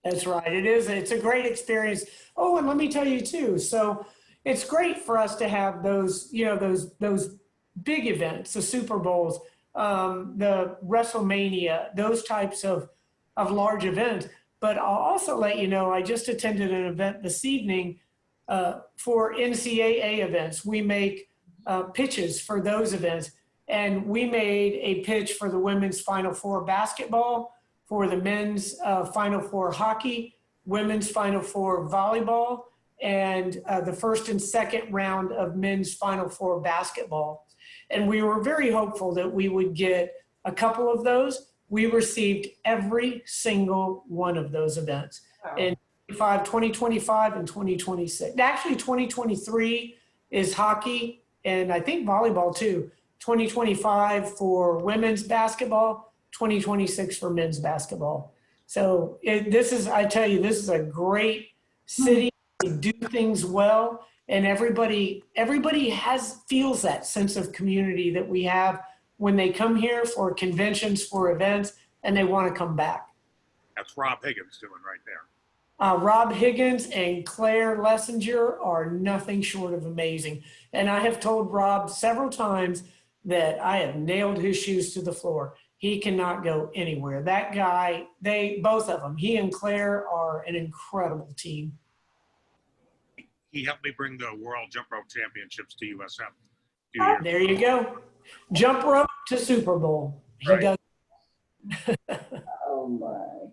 That's right. It is. It's a great experience. Oh, and let me tell you too. So it's great for us to have those, those big events, the Super Bowls, the WrestleMania, those types of large events. But I'll also let you know, I just attended an event this evening for NCAA events. We make pitches for those events. And we made a pitch for the women's Final Four basketball, for the men's Final Four hockey, women's Final Four volleyball, and the first and second round of men's Final Four basketball. And we were very hopeful that we would get a couple of those. We received every single one of those events in 2025 and 2026. Actually, 2023 is hockey and I think volleyball too. 2025 for women's basketball, 2026 for men's basketball. So this is a great city. We do things well, and everybody feels that sense of community that we have when they come here for conventions, for events, and they want to come back. That's Rob Higgins doing right there. Rob Higgins and Claire Lessinger are nothing short of amazing. And I have told Rob several times that I have nailed his shoes to the floor. He cannot go anywhere. That guy, both of them, he and Claire are an incredible team. He helped me bring the World Jump Rope Championships to USF. There you go. Jump rope to Super Bowl. He does. Oh my.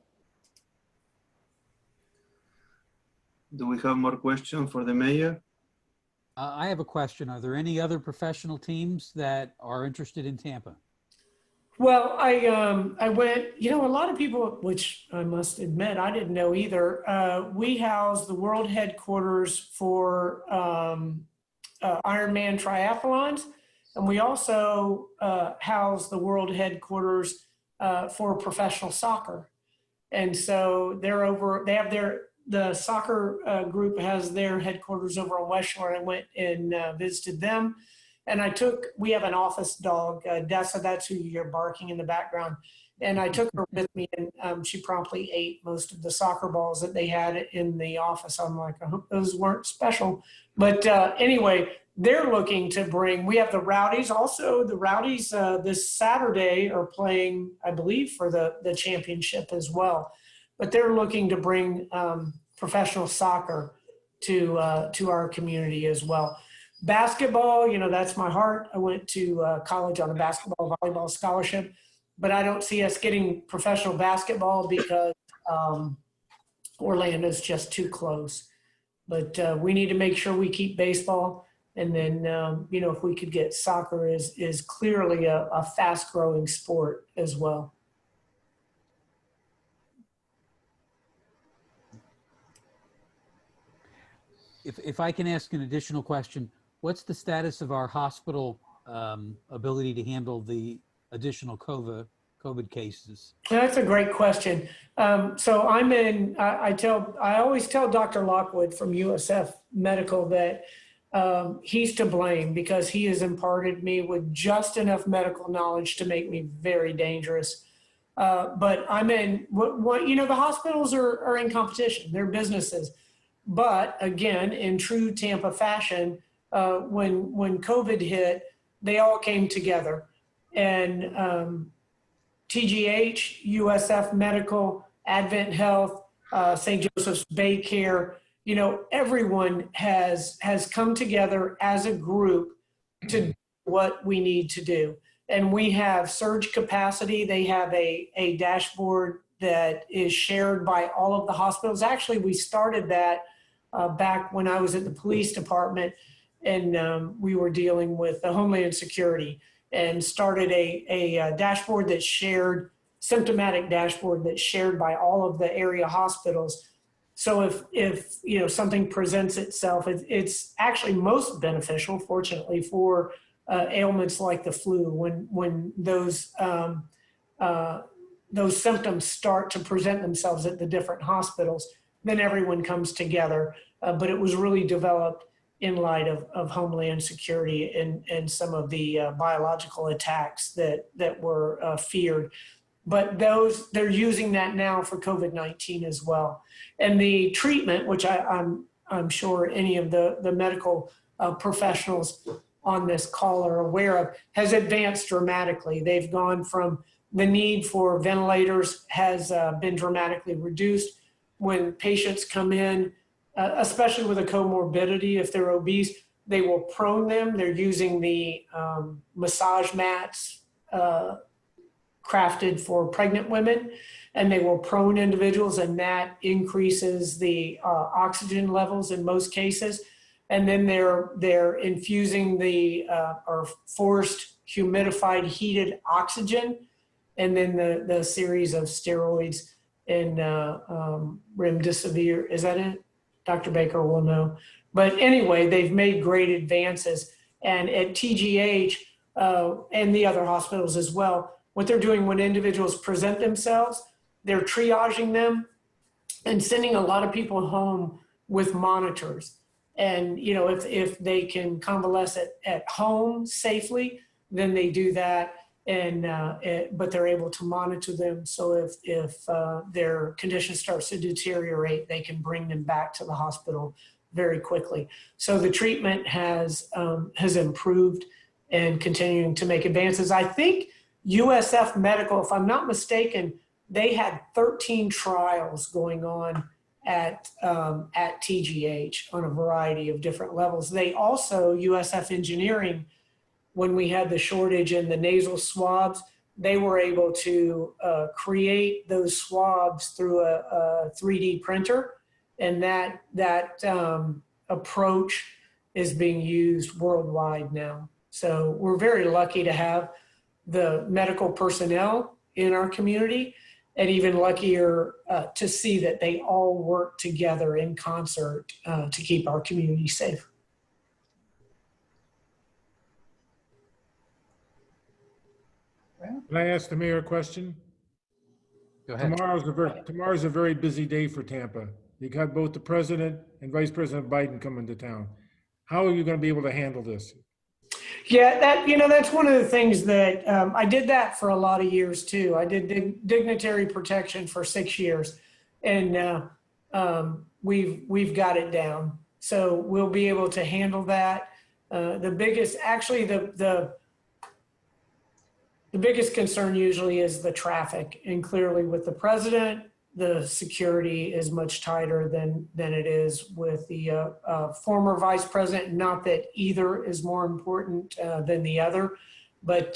Do we have more questions for the mayor? I have a question. Are there any other professional teams that are interested in Tampa? Well, I went, you know, a lot of people, which I must admit, I didn't know either. We house the world headquarters for Ironman triathlons. And we also house the world headquarters for professional soccer. And so they're over, they have the soccer group has their headquarters over on West Shore. I went and visited them. And we have an office dog, Dessa, that's who you're barking in the background. And I took her with me, and she promptly ate most of the soccer balls that they had in the office. I'm like, I hope those weren't special. But anyway, they're looking to bring, we have the Rowdies. Also, the Rowdies this Saturday are playing, I believe, for the championship as well. But they're looking to bring professional soccer to our community as well. Basketball, you know, that's my heart. I went to college on a basketball, volleyball scholarship, but I don't see us getting professional basketball because Orlando's just too close. But we need to make sure we keep baseball. And then, you know, if we could get soccer is clearly a fast growing sport as well. If I can ask an additional question, what's the status of our hospital ability to handle the additional COVID cases? That's a great question. So I always tell Dr. Lockwood from USF Medical that he's to blame because he has imparted me with just enough medical knowledge to make me very dangerous. But I'm in what you know, the hospitals are in competition, they're businesses. But again, in true Tampa fashion, when COVID hit, they all came together. And TGH, USF Medical, Advent Health, St. Joseph's Baycare, you know, everyone has come together as a group to do what we need to do. And we have surge capacity. They have a dashboard that is shared by all of the hospitals. Actually, we started that back when I was at the police department, and we were dealing with the Homeland Security, and started a dashboard that's shared, symptomatic dashboard that's shared by all of the area hospitals. So if you know something presents itself, it's actually most beneficial, fortunately, for ailments like the flu. When those symptoms start to present themselves at the different hospitals, then everyone comes together. But it was really developed in light of Homeland Security and some of the biological attacks that were feared. But they're using that now for COVID-19 as well. And the treatment, which I'm sure any of the medical professionals on this call are aware of, has advanced dramatically. They've gone from the need for ventilators has been dramatically reduced. When patients come in, especially with a comorbidity, if they're obese, they will prone them. They're using the massage mats crafted for pregnant women, and they will prone individuals, and that increases the oxygen levels in most cases. And then they're infusing or forced humidified heated oxygen, and then the series of steroids and remdesivir. Is that it? Dr. Baker will know. But anyway, they've made great advances. And at TGH and the other hospitals as well, what they're doing when individuals present themselves, they're triaging them and sending a lot of people home with monitors. And you know, if they can convalesce at home safely, then they do that. And but they're able to monitor them. So if their condition starts to deteriorate, they can bring them back to the hospital very quickly. So the treatment has improved and continuing to make advances. I think USF Medical, if I'm not mistaken, they had 13 trials going on at TGH on a variety of different levels. They also, USF Engineering, when we had the shortage in the nasal swabs, they were able to create those swabs through a 3D printer. And that approach is being used worldwide now. So we're very lucky to have the medical personnel in our community, and even luckier to see that they all work together in concert to keep our community safe. Can I ask the mayor a question? Go ahead. Tomorrow's a very busy day for Tampa. You got both the president and Vice President Biden coming to town. How are you going to be able to handle this? Yeah, that's one of the things that I did that for a lot of years too. I did dignitary protection for 6 years, and we've got it down. So we'll be able to handle that. The biggest concern usually is the traffic, and clearly with the president, the security is much tighter than it is with the former vice president. Not that either is more important than the other, but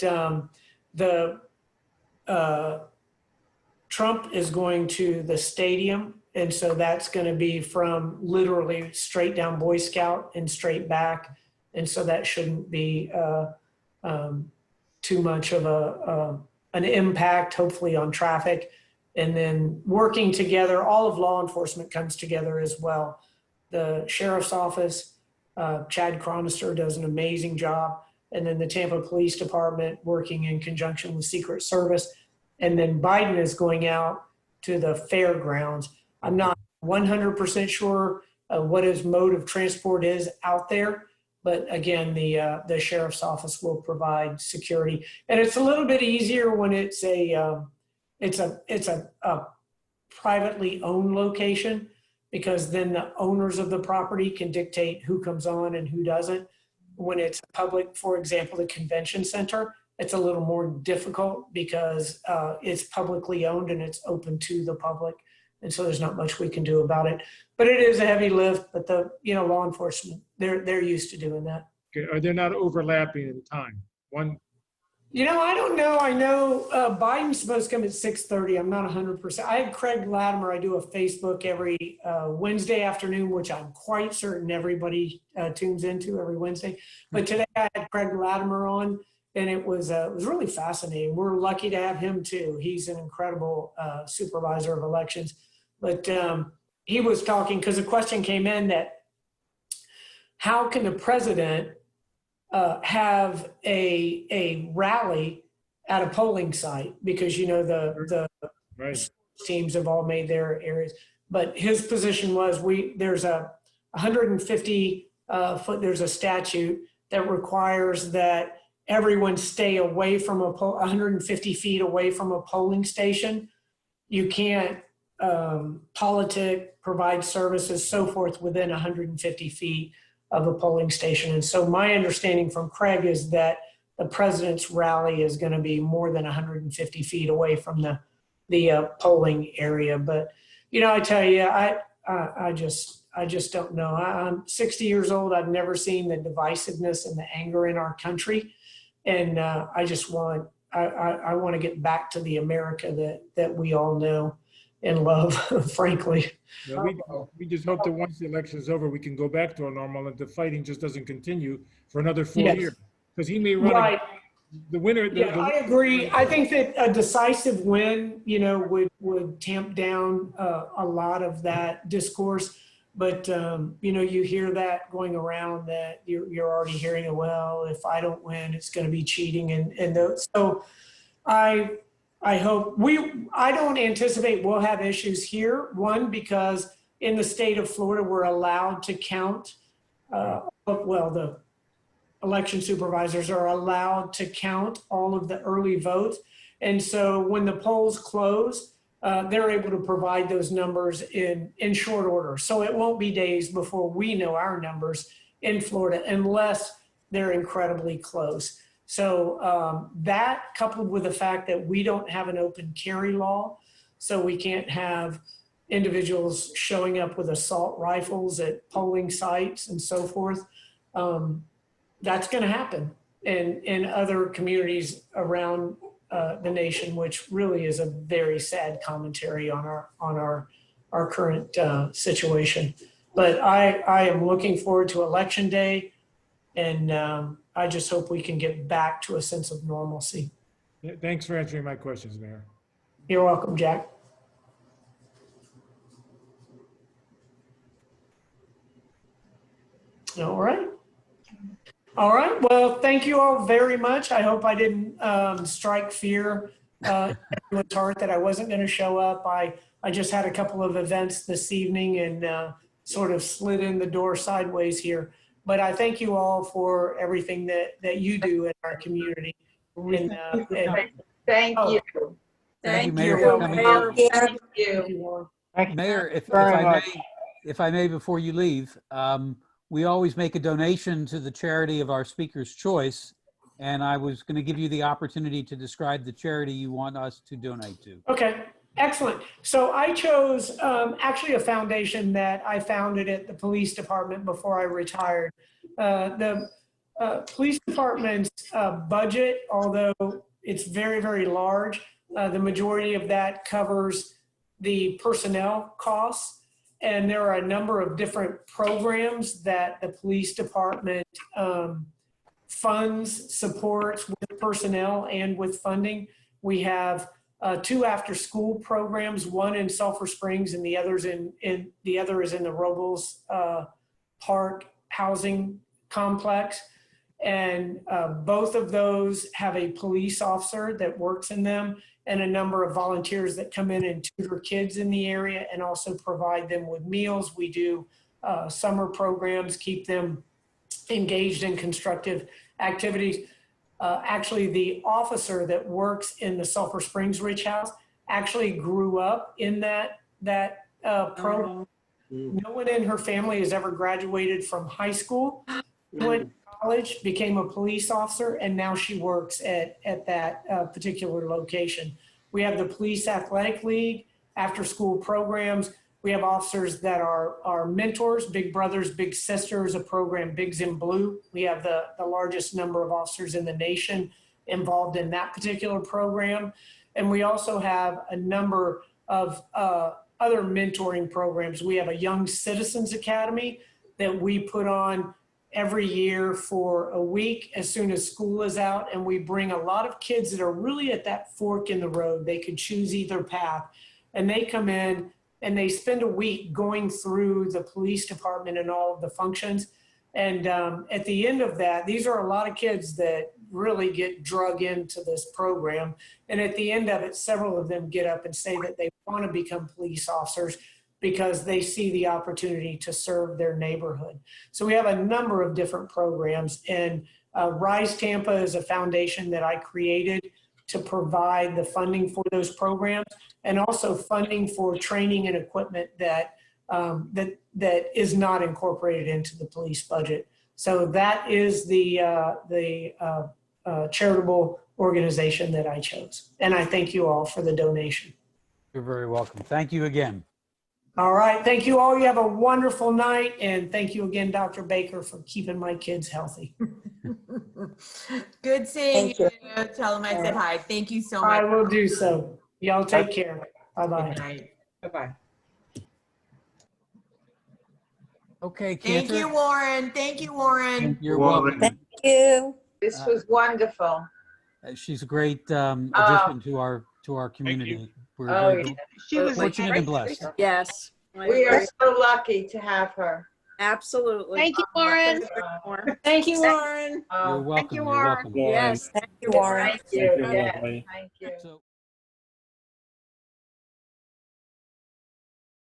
Trump is going to the stadium, and so that's going to be from literally straight down Boy Scout and straight back, and so that shouldn't be too much of an impact, hopefully, on traffic. And then working together, all of law enforcement comes together as well. The sheriff's office, Chad Chronister does an amazing job. And then the Tampa Police Department working in conjunction with Secret Service. And then Biden is going out to the fairgrounds. I'm not 100% sure what his mode of transport is out there. But again, the sheriff's office will provide security. And it's a little bit easier when it's a privately owned location, because then the owners of the property can dictate who comes on and who doesn't. When it's public, for example, the convention center, it's a little more difficult because it's publicly owned and it's open to the public. And so there's not much we can do about it. But it is a heavy lift, but the law enforcement, they're used to doing that. Okay, are they not overlapping in time? I don't know. I know Biden's supposed to come at 6:30. I'm not 100%. I had Craig Latimer. I do a Facebook every Wednesday afternoon, which I'm quite certain everybody tunes into every Wednesday. But today I had Craig Latimer on, and it was really fascinating. We're lucky to have him too. He's an incredible supervisor of elections. But he was talking, because a question came in that how can the president have a rally at a polling site, because the Right. teams have all made their areas, but his position was there's a 150 foot, there's a statute that requires that everyone stay away from 150 feet away from a polling station. You can't politic, provide services, so forth within 150 feet of a polling station. And so my understanding from Craig is that the president's rally is going to be more than 150 feet away from the polling area. But, I tell you, I just don't know. I'm 60 years old. I've never seen the divisiveness and the anger in our country. And I want to get back to the America that we all know and love, frankly. Yeah, we just hope that once the election is over, we can go back to our normal and the fighting just doesn't continue for another 4 years. Because he may run Right. the winner. I agree. I think that a decisive win, would tamp down a lot of that discourse. But, you hear that going around, that you're already hearing, well, if I don't win, it's going to be cheating. So I hope I don't anticipate we'll have issues here. One, because in the state of Florida, we're allowed to count, the election supervisors are allowed to count all of the early votes. And so when the polls close, they're able to provide those numbers in short order. So it won't be days before we know our numbers in Florida, unless they're incredibly close. So that, coupled with the fact that we don't have an open carry law, so we can't have individuals showing up with assault rifles at polling sites and so forth, that's going to happen in other communities around the nation, which really is a very sad commentary on our current situation. But I am looking forward to Election Day, and I just hope we can get back to a sense of normalcy. Yeah, thanks for answering my questions, Mayor. You're welcome, Jack. All right. All right. Well, thank you all very much. I hope I didn't strike fear in everyone's heart that I wasn't going to show up. I just had a couple of events this evening and sort of slid in the door sideways here. But I thank you all for everything that you do in our community. And, Thank oh, you. Thank you, Mayor, You're for welcome. coming Thank in. Thank you. Thank you, Warren. Mayor, very much. if I may, before you leave, we always make a donation to the charity of our speaker's choice. And I was going to give you the opportunity to describe the charity you want us to donate to. Okay, excellent. So I chose actually a foundation that I founded at the police department before I retired. The police department's budget, although it's very, very large, the majority of that covers the personnel costs. And there are a number of different programs that the police department funds, supports with personnel and with funding. We have 2 after-school programs, one in Sulphur Springs and the other is in the Robles Park housing complex. And both of those have a police officer that works in them and a number of volunteers that come in and tutor kids in the area and also provide them with meals. We do summer programs, keep them engaged in constructive activities. Actually, the officer that works in the Sulphur Springs Ridge House actually grew up in that program. No one in her family has ever graduated from high school. Went to college, became a police officer, and now she works at that particular location. We have the Police Athletic League, after-school programs. We have officers that are mentors, Big Brothers, Big Sisters, a program, Bigs in Blue. We have the largest number of officers in the nation involved in that particular program. And we also have a number of other mentoring programs. We have a Young Citizens Academy that we put on every year for a week as soon as school is out. And we bring a lot of kids that are really at that fork in the road. They could choose either path. And they come in and they spend a week going through the police department and all of the functions. And at the end of that, these are a lot of kids that really get drug into this program. And at the end of it, several of them get up and say that they want to become police officers because they see the opportunity to serve their neighborhood. So we have a number of different programs, and Rise Tampa is a foundation that I created to provide the funding for those programs and also funding for training and equipment that is not incorporated into the police budget. So that is the charitable organization that I chose. And I thank you all for the donation. You're very welcome. Thank you again. All right. Thank you all. You have a wonderful night. And thank you again, Dr. Baker, for keeping my kids healthy. Good seeing Thank you. you. Tell them I said hi. Thank you so much. I will do so. Y'all take care. Bye-bye. Good night. Bye-bye. Okay, Thank Cantor. you, Warren. Thank you, Warren. You're Warren. welcome. Thank you. This was wonderful. She's a great addition to our community. We're Oh, very yeah. She was a fortunate and blessed. Yes. We are so lucky to have her. Absolutely. Thank you, Warren. Thank you, Warren. You're welcome. You're welcome. Yes. Thank you, Warren. Thank you. Yes, thank you. So